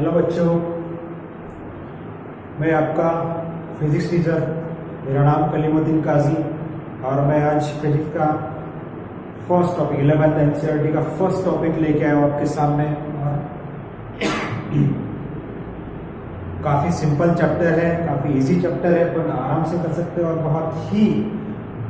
Hello बच्चों, मैं आपका फिजिक्स टीचर, मेरा नाम कलीमुद्दीन काजी और मैं आज फिजिक्स का फर्स्ट टॉपिक 11th एनसीईआरटी का फर्स्ट टॉपिक लेके आया हूँ आपके सामने। काफ़ी सिंपल चैप्टर है, काफ़ी इजी चैप्टर है, पर आराम से कर सकते हो और बहुत ही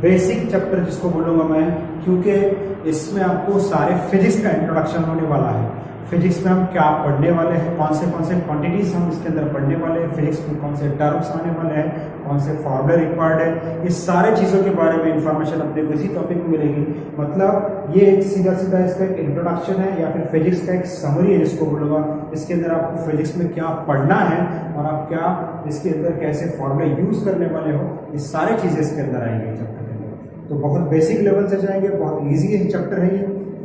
बेसिक चैप्टर जिसको बोलूँगा मैं, क्योंकि इसमें आपको सारे फिजिक्स का इंट्रोडक्शन होने वाला है। फिजिक्स में हम क्या पढ़ने वाले हैं, कौन से क्वांटिटीज हम इसके अंदर पढ़ने वाले हैं, फिजिक्स में कौन से टर्म्स आने वाले हैं, कौन से फॉर्मूले रिक्वायर्ड है, इस सारे चीज़ों के बारे में इंफॉर्मेशन अपने को इसी टॉपिक में मिलेगी। मतलब ये एक सीधा इसका एक इंट्रोडक्शन है या फिर फिजिक्स का एक समरी है जिसको बोलूँगा। इसके अंदर आपको फिजिक्स में क्या पढ़ना है और आप क्या इसके अंदर कैसे फॉर्मूले यूज करने वाले हो, ये सारी चीज़ें इसके अंदर आएंगे चैप्टर के अंदर। तो बहुत बेसिक लेवल से जाएंगे, बहुत ईजी है चैप्टर है ये।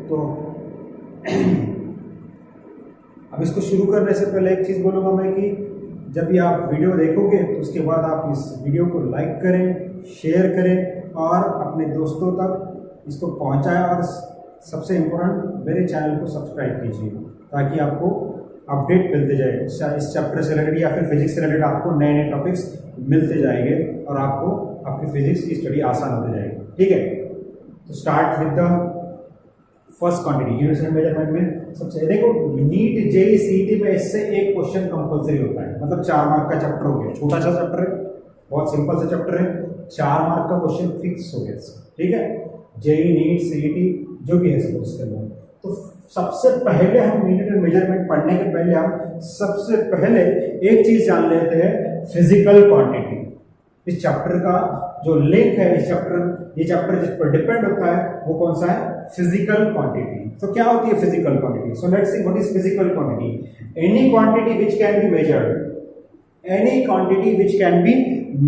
तो अब इसको शुरू करने से पहले एक चीज़ बोलूँगा मैं कि जब भी आप वीडियो देखोगे तो उसके बाद आप इस वीडियो को लाइक करें, शेयर करें और अपने दोस्तों तक इसको पहुंचाएं और सबसे इम्पोर्टेंट मेरे चैनल को सब्सक्राइब कीजिए ताकि आपको अपडेट मिलते जाए इस चैप्टर से रिलेटेड या फिर फिजिक्स से रिलेटेड। आपको नए नए टॉपिक्स मिलते जाएंगे और आपको आपकी फिजिक्स की स्टडी आसान होती जाएगी। ठीक है, तो start with the first quantity. Universal measurement में सबसे देखो, नीट जेईई सीईटी में इससे एक क्वेश्चन कंपलसरी होता है, मतलब 4 मार्क का चैप्टर हो गया। छोटा सा चैप्टर है, बहुत सिंपल सा चैप्टर है, 4 मार्क का क्वेश्चन फिक्स हो गया इसका। ठीक है, जेईई नीट सीईटी जो भी है सब उसके अंदर। तो सबसे पहले हम यूनिट मेजरमेंट पढ़ने के पहले हम सबसे पहले एक चीज जान लेते हैं, फिजिकल क्वांटिटी। इस चैप्टर का जो लिंक है, ये चैप्टर जिस पर डिपेंड होता है वो कौन सा है, फिजिकल क्वांटिटी। तो क्या होती है physical quantity? So let's see what is physical quantity. Any quantity which can be measured, any quantity which can be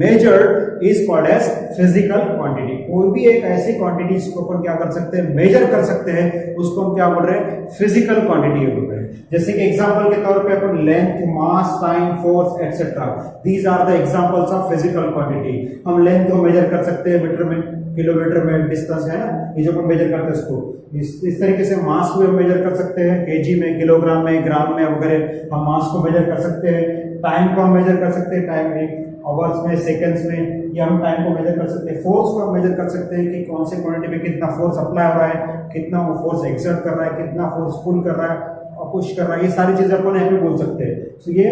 measured is called as physical quantity. कोई भी एक ऐसी क्वांटिटी जिसको अपन क्या कर सकते हैं, मेजर कर सकते हैं, उसको हम क्या बोल रहे हैं, फिजिकल क्वांटिटी बोल रहे हैं। जैसे कि एग्जांपल के तौर पे अपन length, mass, time, force etcetera, these are the examples of physical quantity. हम लेंथ को मेजर कर सकते हैं मीटर में, किलोमीटर में, डिस्टेंस है ना, ये जो अपन मेजर करते हैं उसको। इस तरीके से मास को हम मेजर कर सकते हैं, केजी में, किलोग्राम में, ग्राम में वगैरह हम मास को मेजर कर सकते हैं। टाइम को हम मेजर कर सकते हैं, टाइम में आवर्स में, सेकंड्स में, या हम टाइम को मेजर कर सकते हैं। फोर्स को हम मेजर कर सकते हैं कि कौन से क्वांटिटी में कितना फोर्स अप्लाई हो रहा है, कितना वो फोर्स एक्सर्ट कर रहा है, कितना फोर्स पुल कर रहा है और पुश कर रहा है। ये सारी चीजें अपन यहाँ पे बोल सकते हैं। सो ये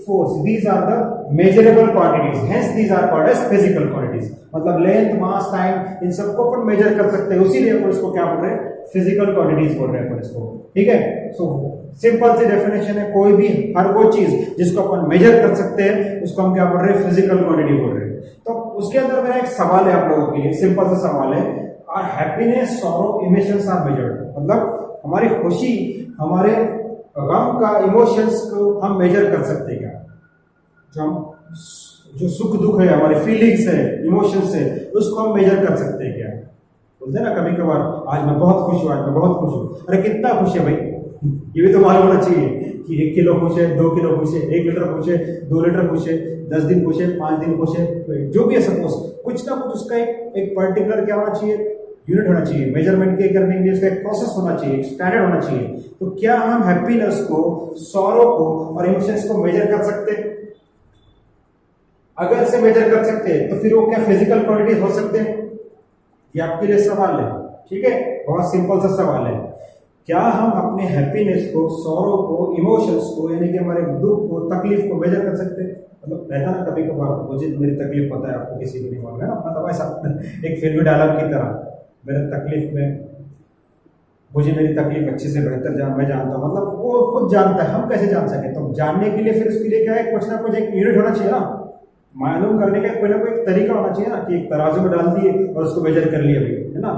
force, these are the measurable quantities, hence these are called as physical quantities. मतलब लेंथ, मास, टाइम, इन सबको अपन मेजर कर सकते हैं, उसीलिए अपन इसको क्या बोल रहे हैं, फिजिकल क्वांटिटीज बोल रहे हैं अपन इसको। ठीक है, सो सिंपल सी डेफिनेशन है, कोई भी हर वो चीज जिसको अपन मेजर कर सकते हैं उसको हम क्या बोल रहे हैं, फिजिकल क्वांटिटी बोल रहे हैं। तो उसके अंदर मेरा एक सवाल है आप लोगों के लिए, सिंपल सा सवाल है, are happiness, sorrow, emotions are measured? मतलब हमारी खुशी, हमारे गम का, इमोशंस को हम मेजर कर सकते हैं क्या? जो सुख दुख है, हमारे फीलिंग्स है, इमोशंस है, उसको हम मेजर कर सकते हैं क्या? बोलते हैं ना कभी कभार, आज मैं बहुत खुश हूँ, आज मैं बहुत खुश हूँ। अरे कितना खुश है भाई, ये भी तो मालूम होना चाहिए कि 1 किलो खुश है, 2 किलो खुश है, 1 लीटर खुश है, 2 लीटर खुश है, 10 दिन खुश है, 5 दिन खुश है, जो भी है सपोज, कुछ ना कुछ उसका एक पर्टिकुलर क्या होना चाहिए, यूनिट होना चाहिए। मेजरमेंट के करने के लिए उसका एक प्रोसेस होना चाहिए, एक स्टैंडर्ड होना चाहिए। तो क्या हम हैप्पीनेस को, सॉरो को और इमोशंस को मेजर कर सकते हैं? अगर से मेजर कर सकते हैं तो फिर वो क्या फिजिकल क्वांटिटीज हो सकते हैं? ये आपके लिए सवाल है। ठीक है, बहुत सिंपल सा सवाल है। क्या हम अपने हैप्पीनेस को, सॉरो को, इमोशंस को, यानी कि हमारे दुख को, तकलीफ को मेजर कर सकते हैं? मतलब रहता ना कभी कभार, मुझे मेरी तकलीफ पता है, आपको किसी को नहीं मालूम है ना, मतलब ऐसा एक फिल्मी डायलॉग की तरह, मेरे तकलीफ में, मुझे मेरी तकलीफ अच्छे से बेहतर मैं जानता हूँ, मतलब वो खुद जानता है, हम कैसे जान सके? तो जानने के लिए फिर उसके लिए क्या है, कुछ ना कुछ एक यूनिट होना चाहिए ना, मालूम करने का कोई ना कोई तरीका होना चाहिए ना, कि एक तराजू में डाल दिए और उसको मेजर कर लिया भाई, है ना।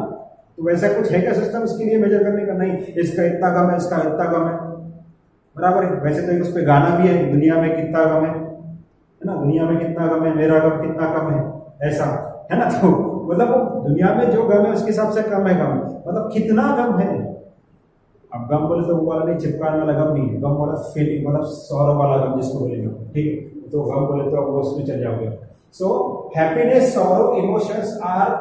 तो वैसा कुछ है क्या सिस्टम इसके लिए मेजर करने का? नहीं, इसका इतना गम है, इसका इतना गम है, बराबर है। वैसे तो उस पर गाना भी है, दुनिया में कितना गम है ना, दुनिया में कितना गम है, मेरा गम कितना कम है, ऐसा है ना। तो मतलब दुनिया में जो गम है उसके हिसाब से कम है गम, मतलब कितना गम है। अब गम बोले तो वो वाला नहीं, चिपकाने वाला गम नहीं है, गम वाला फीलिंग, मतलब सौरव वाला गम जिसको बोलेगा। ठीक है, तो गम बोले तो वो उसमें चल जाओगे। So happiness, sorrow, emotions are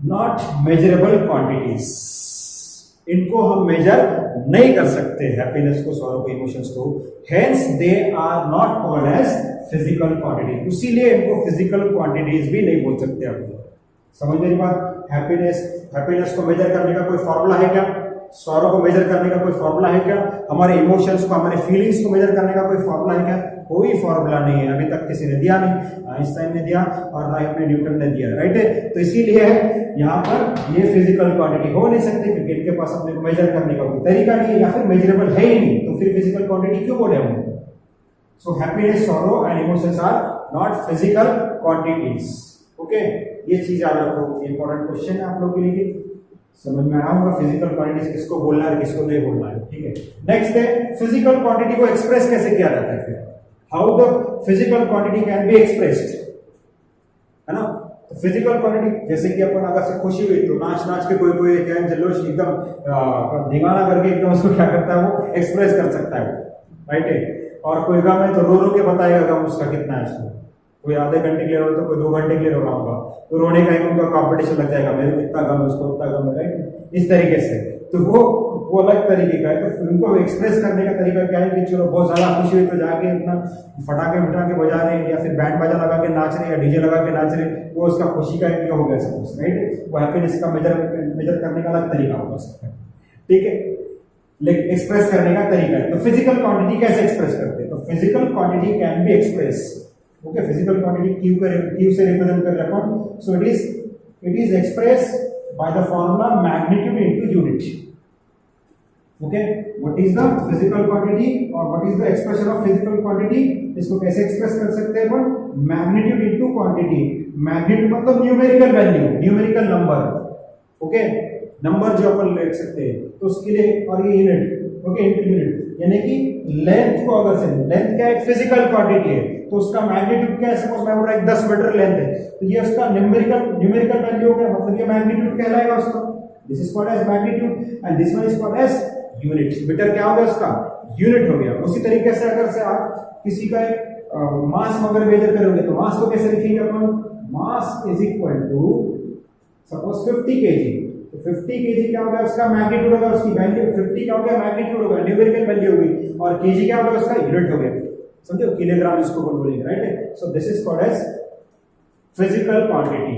not measurable quantities. इनको हम मेजर नहीं कर सकते, हैप्पीनेस को, सॉरो को, इमोशंस को। Hence they are not called as physical quantity, इसीलिए इनको फिजिकल क्वांटिटीज भी नहीं बोल सकते आप। समझ मेरी बात? हैप्पीनेस को मेजर करने का कोई फॉर्मूला है क्या? सॉरो को मेजर करने का कोई फॉर्मूला है क्या? हमारे इमोशंस को, हमारे फीलिंग्स को मेजर करने का कोई फॉर्मूला है क्या? कोई फॉर्मूला नहीं है, अभी तक किसी ने दिया नहीं, आइंस्टाइन ने दिया और ना अपने न्यूटन ने दिया, राइट है। तो इसीलिए यहाँ पर ये फिजिकल क्वांटिटी हो नहीं सकती, क्योंकि इनके पास अपने को मेजर करने का कोई तरीका नहीं है, या फिर मेजरेबल है ही नहीं, तो फिर फिजिकल क्वांटिटी क्यों बोले हम? So happiness, sorrow and emotions are not physical quantities. Okay, ये चीज याद रखो, इंपॉर्टेंट क्वेश्चन है आप लोग के लिए। समझ में आया होगा फिजिकल क्वांटिटीज किसको बोलना है, किसको नहीं बोलना है, ठीक है। नेक्स्ट है फिजिकल क्वांटिटी को एक्सप्रेस कैसे किया जाता है, फिर how the physical quantity can be expressed, है ना। तो फिजिकल क्वांटिटी, जैसे कि अपन अगर से खुशी हुई तो नाच नाच के कोई क्या जल्लोष एकदम धिंगाना करके एकदम उसको क्या करता है, वो एक्सप्रेस कर सकता है, राइट है। और कोई गम है तो रो रो के बताएगा गम उसका कितना है उसको। कोई आधे घंटे के लिए रो तो कोई 2 घंटे के लिए रो रहा होगा, तो रोने का ही उनका कॉम्पिटिशन लग जाएगा, मेरे को इतना गम है, उसको उतना गम है, राइट, इस तरीके से। तो वो अलग तरीके का है। तो उनको एक्सप्रेस करने का तरीका क्या है कि चलो बहुत ज्यादा खुशी हुई तो जाके अपना फटाके बजा रहे हैं, या फिर बैंड बाजा लगा के नाच रहे हैं, या डीजे लगा के नाच रहे हैं, वो उसका खुशी का एक हो गया सपोज, राइट। वो हैप्पीनेस का मेजर करने का अलग तरीका होगा सकता है, ठीक है। लेकिन एक्सप्रेस करने का तरीका है। तो फिजिकल क्वांटिटी कैसे एक्सप्रेस करते हैं? तो physical quantity can be express, okay. Physical quantity Q से रिप्रेजेंट कर रहे हैं अपन। So it is express by the formula magnitude into unit, okay. What is the physical quantity और what is the expression of physical quantity? इसको कैसे express कर सकते हैं अपन? Magnitude into quantity. मैग्नीट्यूड मतलब numerical value, numerical number, okay, number जो अपन लिख सकते हैं, तो उसके लिए, और ये यूनिट, ओके, इनटू यूनिट, यानी कि लेंथ को, अगर से लेंथ क्या एक फिजिकल क्वांटिटी है, तो उसका मैग्नीट्यूड क्या है? सपोज मैं बोल रहा हूं 10 मीटर लेंथ है, तो ये उसका न्यूमेरिकल वैल्यू हो गया, मतलब ये मैग्नीट्यूड कहलाएगा उसका। This is called as magnitude and this one is called as unit. Metre क्या हो गया उसका? यूनिट हो गया। उसी तरीके से अगर से आप किसी का मास मगर मेजर करोगे तो मास को कैसे लिखेंगे अपन? Mass is equal to suppose 50 KG, तो 50 केजी क्या होगा? उसका मैग्नीट्यूड होगा, उसकी वैल्यू 50 क्या हो गया? मैग्नीट्यूड होगा, न्यूमेरिकल वैल्यू होगी, और केजी क्या होगा? उसका यूनिट हो गया, समझो, किलोग्राम इसको बोलेंगे, right. So this is called as physical quantity.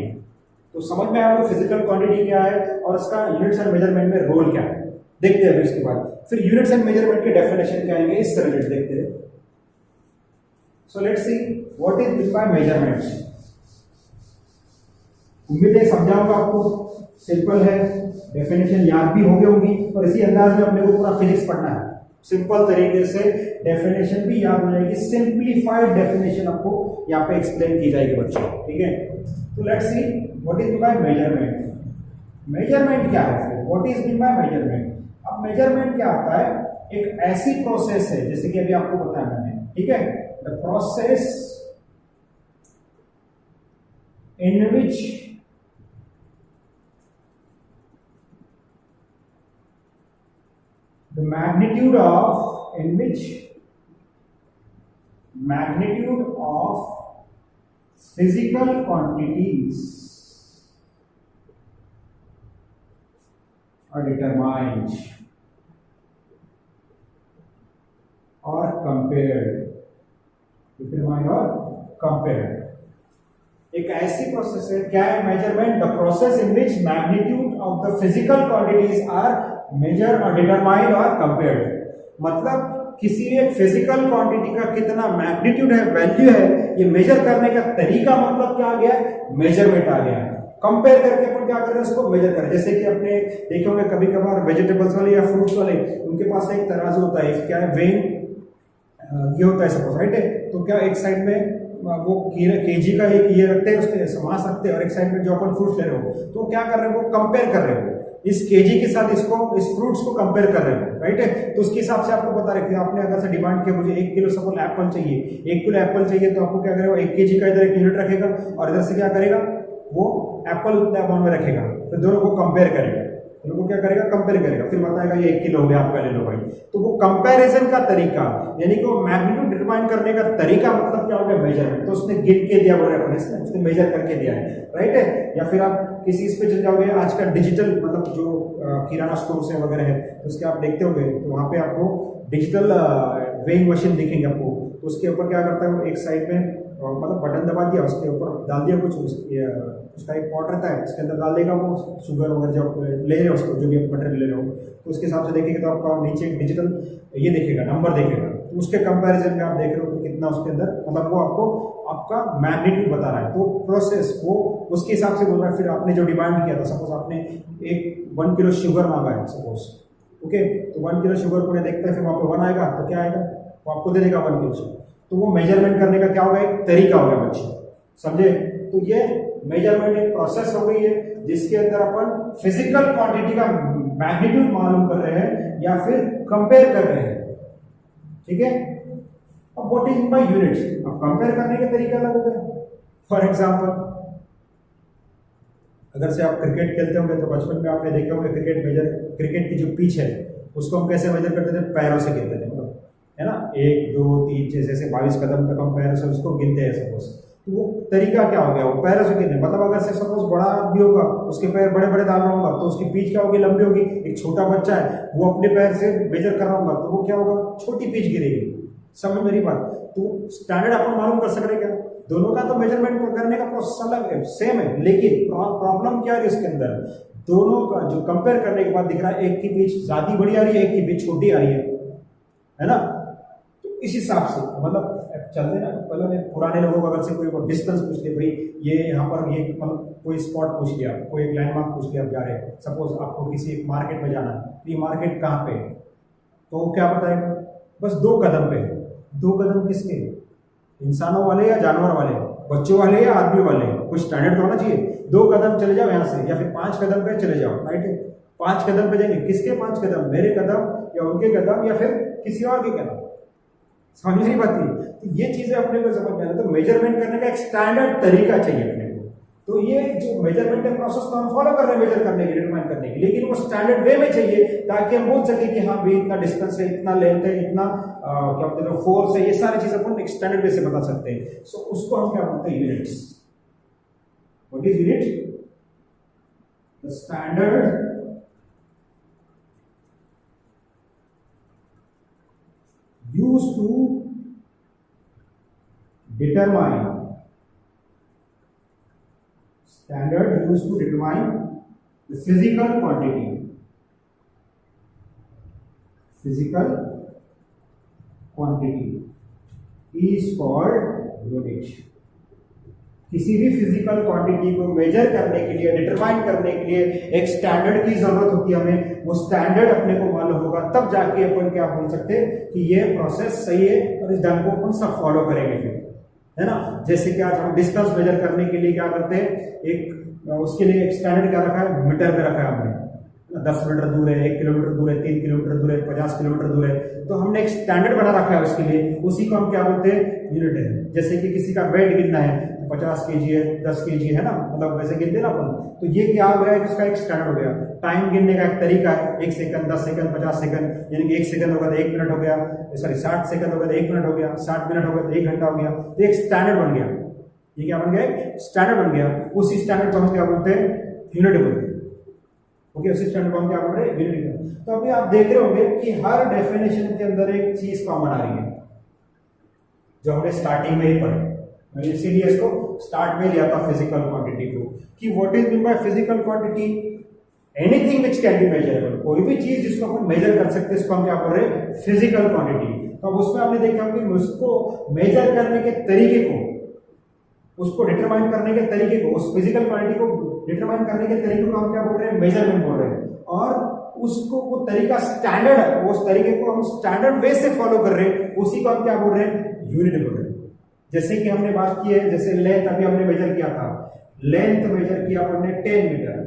तो समझ में आया फिजिकल क्वांटिटी क्या है और उसका यूनिट्स एंड मेजरमेंट में रोल क्या है, देखते हैं इसके बाद। फिर यूनिट्स एंड मेजरमेंट के डेफिनेशन क्या आएंगे, इस तरह देखते हैं। सो let's see what is mean by measurement. उम्मीद है समझाऊंगा आपको, सिंपल है, डेफिनेशन याद भी हो गई होंगी, और इसी अंदाज में अपने को पूरा फिजिक्स पढ़ना है। सिंपल तरीके से डेफिनेशन भी याद हो जाएगी, सिंप्लीफाइड डेफिनेशन आपको यहाँ पे एक्सप्लेन की जाएगी बच्चों, ठीक है। तो let's see what is mean by measurement. Measurement क्या है फिर? What is mean by measurement? अब मेजरमेंट क्या होता है? एक ऐसी प्रोसेस है, जैसे कि अभी आपको बताया मैंने, ठीक है, the process in which the magnitude of physical quantities are determined or compared, एक ऐसी प्रोसेस है, क्या है measurement? The process in which magnitude of the physical quantities are measure और डिटरमाइंड और कंपेयर्ड। मतलब किसी एक फिजिकल क्वांटिटी का कितना मैग्नीट्यूड है, वैल्यू है, ये मेजर करने का तरीका, मतलब क्या आ गया? मेजरमेंट आ गया। कंपेयर करके अपन क्या कर रहे हैं? उसको मेजर करें। जैसे कि अपने देखे होंगे कभी कभार वेजिटेबल्स वाले या फ्रूट्स वाले, उनके पास एक तराजू होता है, क्या है? वेइंग ये होता है सपोज, राइट है। तो क्या एक साइड में वो केजी का एक ये रखते हैं, उसके समास रखते हैं, और एक साइड में जो अपन फ्रूट्स ले रहे हो, तो क्या कर रहे हो? वो कंपेयर कर रहे हो, इस केजी के साथ इसको, इस फ्रूट्स को कंपेयर कर रहे हो, राइट है। तो उसके हिसाब से आपको बता रहे कि आपने अगर से डिमांड किया मुझे 1 किलो सपोज एप्पल चाहिए, 1 किलो एप्पल चाहिए, तो आपको क्या करेगा? 1 केजी का इधर एक यूनिट रखेगा और इधर से क्या करेगा? वो एप्पल उतने अमाउंट में रखेगा, तो दोनों को कंपेयर करेगा, तो वो क्या करेगा, कंपेयर करेगा, फिर बताएगा ये 1 किलो हो गया, आपका ले लो भाई। तो वो कंपैरिजन का तरीका, यानी कि वो मैग्नीट्यूड डिटरमाइन करने का तरीका मतलब क्या हो गया, मेजरमेंट। तो उसने गिन के दिया, बोल रहे अपने से, उसने मेजर करके दिया है, राइट है। या फिर आप किसी इस पे चल जाओगे, आजकल डिजिटल मतलब जो किराना स्टोर से वगैरह है, उसके आप देखते होंगे तो वहाँ पे आपको डिजिटल वेइंग मशीन दिखेंगे आपको। तो उसके ऊपर क्या करता है वो, एक साइड में मतलब बटन दबा दिया, उसके ऊपर डाल दिया कुछ, उसका एक पॉट रहता है, उसके अंदर डाल देगा वो शुगर वगैरह जो ले रहे हो उसको, जो भी आप मटेरियल ले रहे हो, तो उसके हिसाब से देखेंगे तो आपका नीचे एक डिजिटल ये देखेगा, नंबर देखेगा। तो उसके कंपैरिजन में आप देख रहे हो कि कितना उसके अंदर, मतलब वो आपको आपका मैग्नीट्यूड बता रहा है। तो प्रोसेस वो उसके हिसाब से बोल रहा है। फिर आपने जो डिमांड किया था, सपोज आपने 1 किलो शुगर मांगा है सपोज, ओके, तो 1 किलो शुगर को देखता है, फिर वहाँ पे 1 आएगा तो क्या आएगा, वो आपको दे देगा 1 किलो शुगर। तो वो मेजरमेंट करने का क्या होगा, एक तरीका होगा बच्चे, समझे। तो ये मेजरमेंट एक प्रोसेस हो गई है जिसके अंदर अपन फिजिकल क्वांटिटी का मैग्नीट्यूड मालूम कर रहे हैं या फिर कंपेयर कर रहे हैं, ठीक है। अब व्हाट इज बाय यूनिट्स, अब कंपेयर करने के तरीका अलग हो गए। फॉर एग्जांपल, अगर से आप क्रिकेट खेलते होंगे तो बचपन में आपने देखे होंगे क्रिकेट की जो पिच है उसको हम कैसे मेजर करते थे, पैरों से गिनते थे, मतलब है ना, 1 2 3 जैसे 22 कदम तक हम पैरों से उसको गिनते हैं सपोज। तो वो तरीका क्या हो गया, वो पैरों से गिनने, मतलब अगर से सपोज बड़ा आदमी होगा, उसके पैर बड़े बड़े डाल रहा होगा तो उसकी पीच क्या होगी, लंबी होगी। एक छोटा बच्चा है वो अपने पैर से मेजर कर रहा होगा तो वो क्या होगा, छोटी पीच गिरेगी। समझ मेरी बात। तो स्टैंडर्ड अपन मालूम कर सक रहे क्या, दोनों का तो मेजरमेंट करने का प्रोसेस अलग है, सेम है, लेकिन प्रॉब्लम क्या है इसके अंदर, दोनों का जो कंपेयर करने के बाद दिख रहा है एक की पीच ज्यादा बड़ी आ रही है, एक की पीच छोटी आ रही है ना। तो इस हिसाब से मतलब चलते ना, पहले पुराने लोगों को अगर से कोई डिस्टेंस पूछ ले, भाई ये यहाँ पर ये मतलब कोई स्पॉट पूछ लिया, कोई एक लैंडमार्क पूछ लिया, आप जा रहे हैं, सपोज आपको किसी एक मार्केट में जाना है, ये मार्केट कहाँ पे है, तो क्या बताएगा, बस 2 कदम पे है। 2 कदम किसके, इंसानों वाले या जानवर वाले, बच्चों वाले या आदमी वाले, कुछ स्टैंडर्ड तो होना चाहिए। 2 कदम चले जाओ यहाँ से, या फिर 5 कदम पे चले जाओ, राइट है। 5 कदम पे जाएंगे, किसके 5 कदम, मेरे कदम या उनके कदम या फिर किसी और के कदम, समझ नहीं पाती। तो ये चीजें अपने को समझ में आना, तो मेजरमेंट करने का एक स्टैंडर्ड तरीका चाहिए अपने को। तो ये जो मेजरमेंट है प्रोसेस तो हम फॉलो कर रहे हैं मेजर करने के, डिटरमाइन करने के, लेकिन वो स्टैंडर्ड वे में चाहिए ताकि हम बोल सके कि हाँ भाई इतना डिस्टेंस है, इतना लेंथ है, इतना क्या बोलते हैं फोर्स है, ये सारी चीजें अपन एक स्टैंडर्ड वे से बता सकते हैं। सो उसको हम क्या बोलते हैं, units. What is unit, the standard used to determine, standard used to determine the physical quantity, physical quantity is called unit। किसी भी फिजिकल क्वांटिटी को मेजर करने के लिए, डिटरमाइन करने के लिए एक स्टैंडर्ड की जरूरत होती है हमें। वो स्टैंडर्ड अपने को मालूम होगा तब जाके अपन क्या बोल सकते हैं कि ये प्रोसेस सही है और इस ढंग को अपन सब फॉलो करेंगे फिर, है ना। जैसे कि आज हम डिस्टेंस मेजर करने के लिए क्या करते हैं, एक उसके लिए एक स्टैंडर्ड क्या रखा है, मीटर पे रखा है हमने, 10 मीटर दूर है, 1 किलोमीटर दूर है, 3 किलोमीटर दूर है, 50 किलोमीटर दूर है, तो हमने एक स्टैंडर्ड बना रखा है उसके लिए, उसी को हम क्या बोलते हैं, यूनिट है। जैसे कि किसी का वेट गिनना है, 50 kg है, 10 kg है ना, मतलब वैसे गिनते ना अपन, तो ये क्या हो गया, इसका एक स्टैंडर्ड हो गया। टाइम गिनने का एक तरीका है, 1 सेकंड, 10 सेकंड, 50 सेकंड, यानी कि 1 सेकंड होगा तो 1 मिनट हो गया, सॉरी 60 सेकंड होगा तो 1 मिनट हो गया, 60 मिनट होगा तो 1 घंटा हो गया। तो एक स्टैंडर्ड बन गया, ये क्या बन गया, स्टैंडर्ड बन गया। उसी स्टैंडर्ड को हम क्या बोलते हैं, यूनिट बोलते हैं। ओके, उसी स्टैंडर्ड को हम क्या बोल रहे हैं, यूनिट। तो अभी आप देख रहे होंगे कि हर डेफिनेशन के अंदर एक चीज कॉमन आ रही है जो हमने स्टार्टिंग में ही पढ़ी। मैंने इसीलिए इसको स्टार्ट में लिया था फिजिकल क्वांटिटी को, कि what is mean by physical quantity, anything which can B measurable, कोई भी चीज जिसको अपन मेजर कर सकते हैं, इसको हम क्या बोल रहे हैं, फिजिकल क्वांटिटी। तो अब उसमें आपने देखा कि उसको मेजर करने के तरीके को, उसको डिटरमाइन करने के तरीके को, उस फिजिकल क्वांटिटी को डिटरमाइन करने के तरीके को हम क्या बोल रहे हैं, मेजरमेंट बोल रहे हैं। और उसको वो तरीका स्टैंडर्ड है, उस तरीके को हम स्टैंडर्ड वे से फॉलो कर रहे हैं, उसी को हम क्या बोल रहे हैं, यूनिट बोल रहे हैं। जैसे कि हमने बात की है, जैसे लेंथ अभी हमने मेजर किया था, लेंथ मेजर किया हमने 10 मीटर।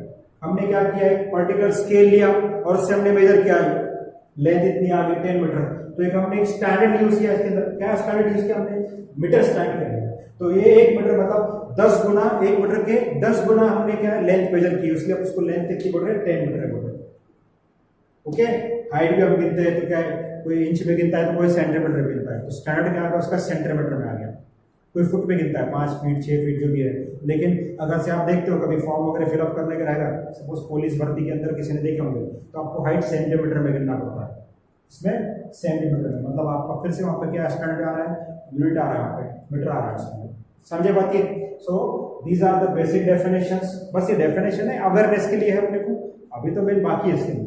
हमने क्या किया, एक पर्टिकुलर स्केल लिया और उससे हमने मेजर किया लेंथ इतनी आ गई 10 मीटर। तो एक हमने एक स्टैंडर्ड यूज किया, इसके अंदर क्या स्टैंडर्ड यूज किया हमने, मीटर स्टैंडर्ड किया। तो ये 1 मीटर मतलब 10 गुना 1 मीटर के 10 गुना हमने क्या लेंथ मेजर की, उसलिए उसको लेंथ कितनी बोल रहे हैं, 10 मीटर बोल रहे हैं। ओके, हाइट भी हम गिनते हैं तो क्या है, कोई इंच में गिनता है तो कोई सेंटीमीटर में गिनता है, तो स्टैंडर्ड क्या आ गया उसका, सेंटीमीटर में आ गया। कोई फुट में गिनता है, 5 फीट 6 फीट जो भी है। लेकिन अगर से आप देखते हो कभी फॉर्म वगैरह फिलअप करने का रहेगा, सपोज पुलिस भर्ती के अंदर किसी ने देखे होंगे, तो आपको हाइट सेंटीमीटर में गिनना पड़ता है, इसमें सेंटीमीटर में, मतलब आपका फिर से वहाँ पे क्या स्टैंडर्ड आ रहा है, यूनिट आ रहा है, वहाँ पे मीटर आ रहा है उसमें। समझे बात ये? So these are the basic definitions. बस ये डेफिनेशन है, अवेयरनेस के लिए है अपने को, अभी तो मेन बाकी है इसके अंदर।